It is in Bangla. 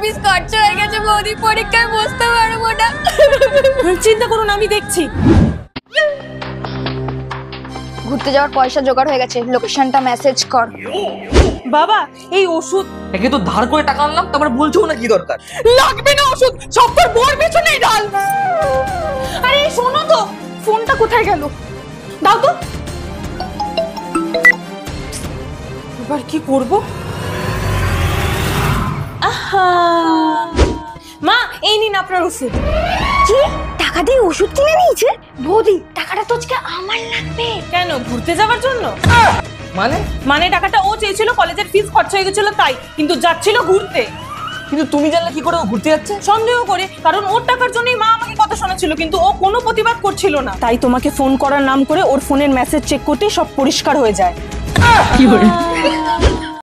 ফিস খরচা হয়ে গেছে বৌদি, পরীক্ষায় বসতে পারবো না। চিন্তা করুন, আমি দেখছি। ঘুরতে যাওয়ার পয়সা জোগাড় হয়ে গেছে, লোকেশনটা মেসেজ কর। বাবা এই ওষুধ একে তো ধার করে টাকা আনলাম, তারপরে বলছো না কি দরকার? লাগবে না, ওষুধ সব তোর বোর পেছনেই ঢাল। আরে শোনো তো, ফোনটা কোথায় গেল? দাও তো। এবার কি করব? আহা, মা এই নিন আপনার ওষুধ। কি টাকা দিয়ে ওষুধ কিনে নিয়েছে? বৌদি টাকাটা তো আজকে আমার লাগবে। কেন, ঘুরতে যাওয়ার জন্য? মানে টাকাটা ও চেয়েছিল, কলেজের ফিস খরচা হয়ে গেছিল তাই, কিন্তু যাচ্ছিল ঘুরতে। কিন্তু তুমি জানলে কি করে ও ঘুরতে যাচ্ছে? সন্দেহ করে, কারণ ওর টাকার জন্যই মা আমাকে কথা শোনাচ্ছিল, কিন্তু ও কোনো প্রতিবাদ করছিল না। তাই তোমাকে ফোন করার নাম করে ওর ফোনের মেসেজ চেক করতেই সব পরিষ্কার হয়ে যায়।